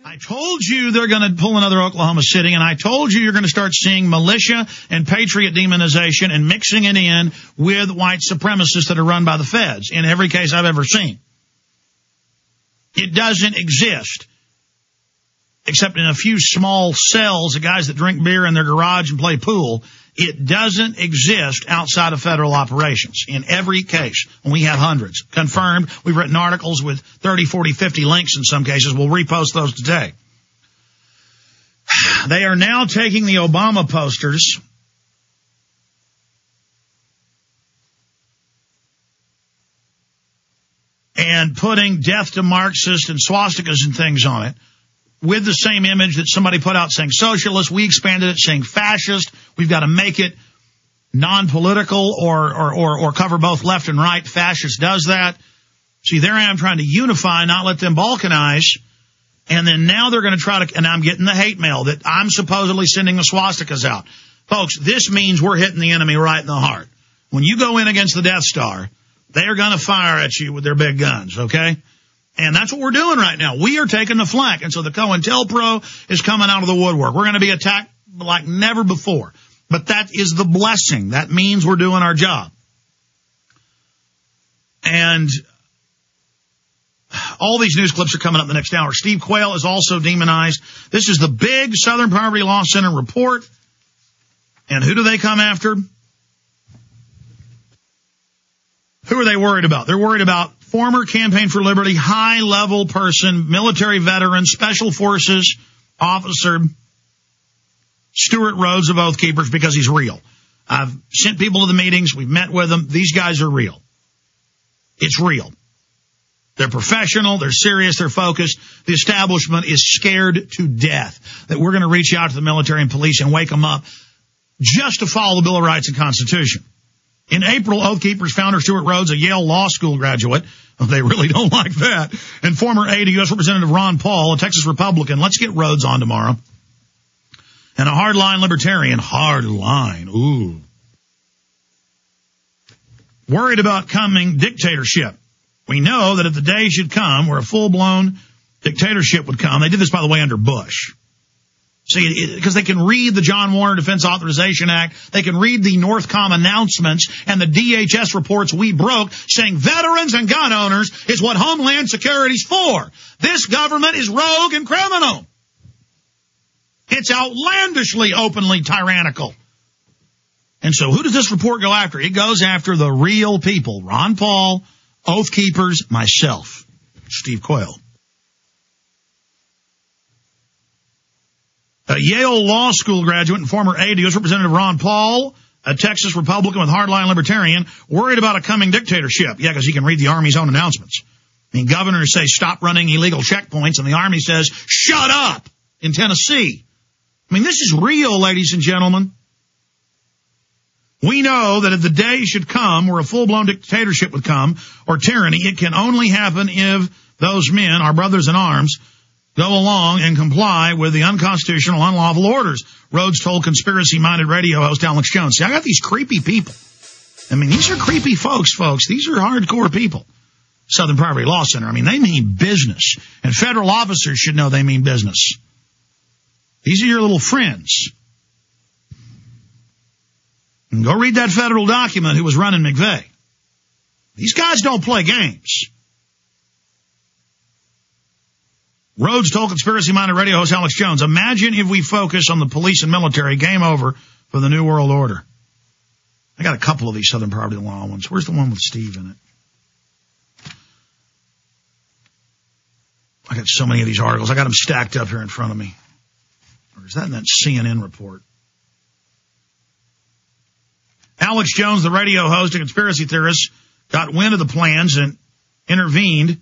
I told you they're going to pull another Oklahoma City, and I told you you're going to start seeing militia and patriot demonization and mixing it in with white supremacists that are run by the feds in every case I've ever seen. It doesn't exist, except in a few small cells, the guys that drink beer in their garage and play pool. It doesn't exist outside of federal operations in every case. And we have hundreds. Confirmed. We've written articles with 30, 40, 50 links in some cases. We'll repost those today. They are now taking the Obama posters and putting death to Marxists and swastikas and things on it, with the same image that somebody put out saying socialist. We expanded it saying fascist. We've got to make it non-political or cover both left and right. Fascist does that. See, there I am trying to unify, not let them balkanize. And then now they're going to try to, and I'm getting the hate mail that I'm supposedly sending the swastikas out. Folks, this means we're hitting the enemy right in the heart. When you go in against the Death Star, they are going to fire at you with their big guns, okay? And that's what we're doing right now. We are taking the flank. And so the COINTELPRO is coming out of the woodwork. We're going to be attacked like never before. But that is the blessing. That means we're doing our job. And all these news clips are coming up in the next hour. Steve Quayle is also demonized. This is the big Southern Poverty Law Center report. And who do they come after? Who are they worried about? They're worried about former Campaign for Liberty, high-level person, military veteran, Special Forces officer, Stuart Rhodes of Oath Keepers, because he's real. I've sent people to the meetings. We've met with them. These guys are real. It's real. They're professional. They're serious. They're focused. The establishment is scared to death that we're going to reach out to the military and police and wake them up just to follow the Bill of Rights and Constitution. In April, Oath Keepers founder Stuart Rhodes, a Yale Law School graduate, they really don't like that, and former aide to U.S. Representative Ron Paul, a Texas Republican. Let's get Rhodes on tomorrow. And a hardline libertarian. Hardline. Ooh. Worried about coming dictatorship. We know that if the day should come where a full-blown dictatorship would come, they did this, by the way, under Bush. See, because they can read the John Warner Defense Authorization Act, they can read the Northcom announcements and the DHS reports we broke saying veterans and gun owners is what Homeland Security's for. This government is rogue and criminal. It's outlandishly, openly tyrannical. And so who does this report go after? It goes after the real people. Ron Paul, Oath Keepers, myself, Steve Quayle. A Yale Law School graduate and former aide to U.S. Representative Ron Paul, a Texas Republican with hardline libertarian, worried about a coming dictatorship. Yeah, because he can read the Army's own announcements. I mean, governors say stop running illegal checkpoints, and the Army says shut up in Tennessee. I mean, this is real, ladies and gentlemen. We know that if the day should come where a full-blown dictatorship would come, or tyranny, it can only happen if those men, our brothers in arms, go along and comply with the unconstitutional, unlawful orders, Rhodes told conspiracy-minded radio host Alex Jones. See, I got these creepy people. I mean, these are creepy folks. These are hardcore people. Southern Poverty Law Center. I mean, they mean business. And federal officers should know they mean business. These are your little friends. And go read that federal document who was running McVeigh. These guys don't play games. Rhodes told conspiracy-minded radio host Alex Jones, imagine if we focus on the police and military, game over for the New World Order. I got a couple of these Southern Poverty Law ones. Where's the one with Steve in it? I got so many of these articles. I got them stacked up here in front of me. Or is that in that CNN report? Alex Jones, the radio host and conspiracy theorist, got wind of the plans and intervened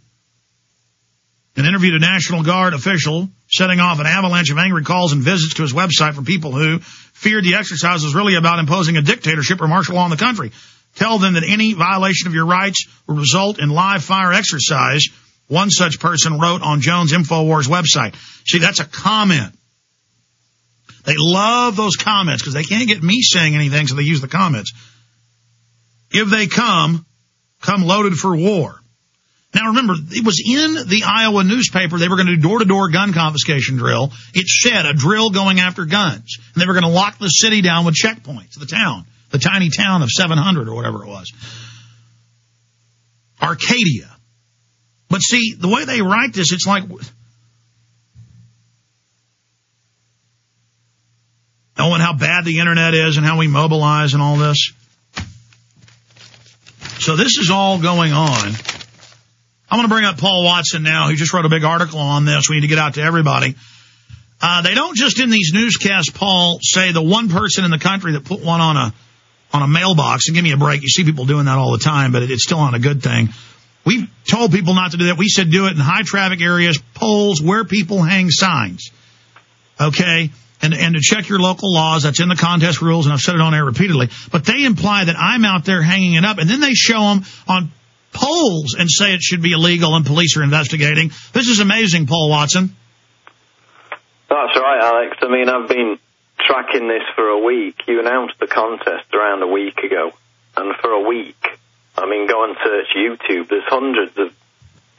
and interviewed a National Guard official, setting off an avalanche of angry calls and visits to his website from people who feared the exercise was really about imposing a dictatorship or martial law in the country. Tell them that any violation of your rights will result in live fire exercise, one such person wrote on Jones' InfoWars website. See, that's a comment. They love those comments because they can't get me saying anything, so they use the comments. If they come loaded for war. Now, remember, it was in the Iowa newspaper. They were going to do door-to-door gun confiscation drill. It said a drill going after guns. And they were going to lock the city down with checkpoints, the tiny town of 700 or whatever it was. Arcadia. But see, the way they write this, it's like, knowing how bad the internet is and how we mobilize and all this. So this is all going on. I'm going to bring up Paul Watson now. He just wrote a big article on this. We need to get out to everybody. They don't just in these newscasts, Paul, say the one person in the country that put one on a mailbox. And give me a break. You see people doing that all the time, but it's still not a good thing. We've told people not to do that. We said do it in high traffic areas, poles, where people hang signs. Okay? And to check your local laws. That's in the contest rules, and I've said it on air repeatedly. But they imply that I'm out there hanging it up, and then they show them on polls and say it should be illegal and police are investigating. This is amazing, Paul Watson. That's right, Alex. I mean, I've been tracking this for a week. You announced the contest around a week ago. And for a week, I mean, go and search YouTube. There's hundreds of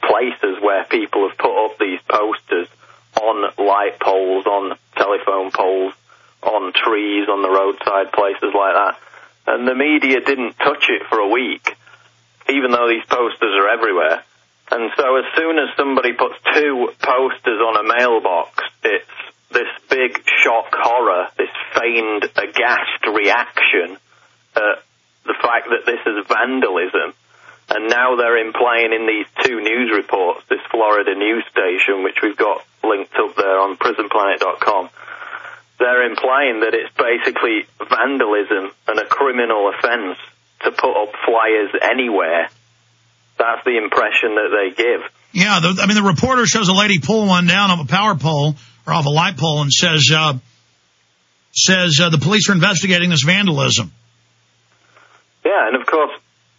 places where people have put up these posters on light poles, on telephone poles, on trees, on the roadside, places like that. And the media didn't touch it for a week, even though these posters are everywhere. And so as soon as somebody puts two posters on a mailbox, it's this big shock horror, this feigned, aghast reaction at the fact that this is vandalism. And now they're implying in these two news reports, this Florida news station, which we've got linked up there on prisonplanet.com, they're implying that it's basically vandalism and a criminal offense to put up flyers anywhere. That's the impression that they give. Yeah, the reporter shows a lady pull one down off a power pole or off a light pole and says the police are investigating this vandalism. Yeah, and of course,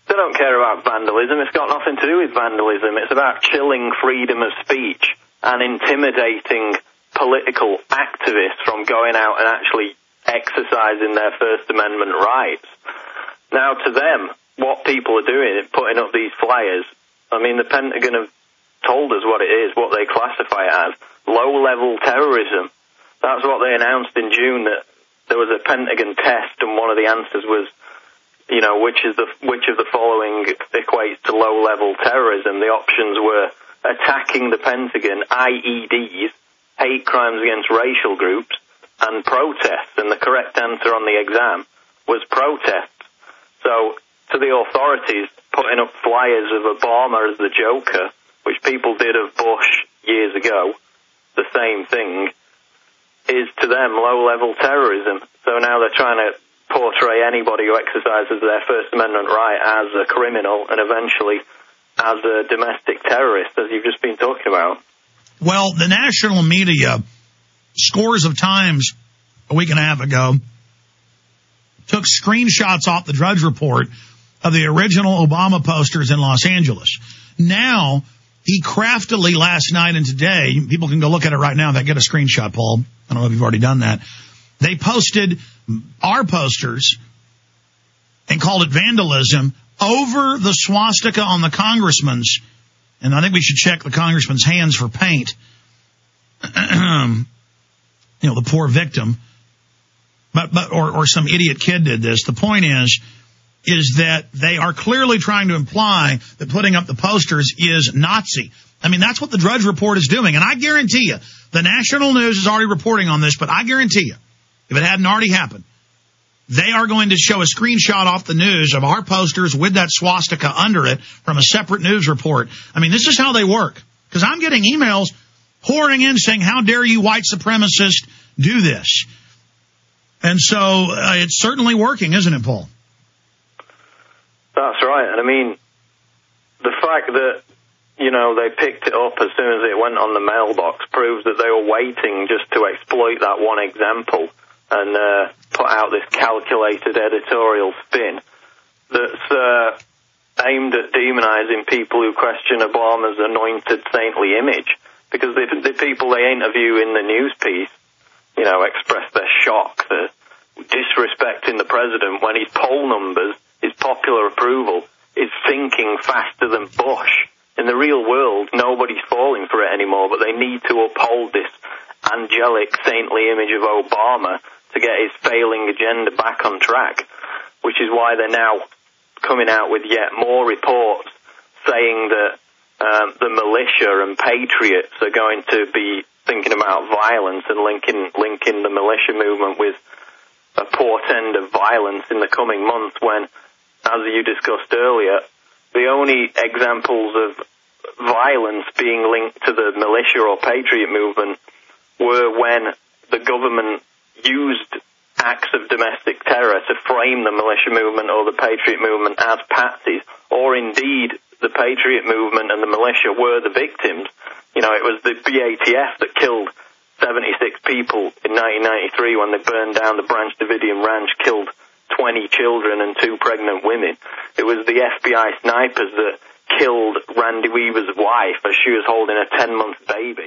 they don't care about vandalism. It's got nothing to do with vandalism. It's about chilling freedom of speech and intimidating political activists from going out and actually exercising their First Amendment rights. Now, to them, what people are doing is putting up these flyers. I mean, the Pentagon have told us what it is, what they classify it as, low-level terrorism. That's what they announced in June, that there was a Pentagon test, and one of the answers was, you know, which of the following equates to low-level terrorism. The options were attacking the Pentagon, IEDs, hate crimes against racial groups, and protests. And the correct answer on the exam was protests. So, to the authorities, putting up flyers of Obama as the Joker, which people did of Bush years ago, the same thing, is to them low-level terrorism. So now they're trying to portray anybody who exercises their First Amendment right as a criminal and eventually as a domestic terrorist, as you've just been talking about. Well, the national media, scores of times a week and a half ago, took screenshots off the Drudge Report of the original Obama posters in Los Angeles. Now, he craftily last night and today, people can go look at it right now if they get a screenshot, Paul. I don't know if you've already done that. They posted our posters and called it vandalism over the swastika on the congressman's. And I think we should check the congressman's hands for paint. The poor victim. Or some idiot kid did this. The point is that they are clearly trying to imply that putting up the posters is Nazi. I mean, that's what the Drudge Report is doing. And I guarantee you, the national news is already reporting on this, but I guarantee you, if it hadn't already happened, they are going to show a screenshot off the news of our posters with that swastika under it from a separate news report. I mean, this is how they work. Because I'm getting emails pouring in saying, how dare you white supremacists do this? And so it's certainly working, isn't it, Paul? That's right. And I mean, the fact that, they picked it up as soon as it went on the mailbox proves that they were waiting just to exploit that one example and put out this calculated editorial spin that's aimed at demonizing people who question Obama's anointed saintly image. Because the people they interview in the news piece, express their shock, they're disrespecting the president when his poll numbers, his popular approval, is sinking faster than Bush In the real world, nobody's falling for it anymore, but they need to uphold this angelic, saintly image of Obama to get his failing agenda back on track, which is why they're now coming out with yet more reports saying that the militia and Patriots are going to be thinking about violence and linking the militia movement with a portend of violence in the coming months when, as you discussed earlier, the only examples of violence being linked to the militia or Patriot movement were when the government used acts of domestic terror to frame the militia movement or the Patriot movement as patsies, or indeed the Patriot movement and the militia were the victims. You know, it was the BATF that killed 76 people in 1993 when they burned down the Branch Davidian Ranch, killed 20 children and 2 pregnant women. It was the FBI snipers that killed Randy Weaver's wife as she was holding a 10-month baby.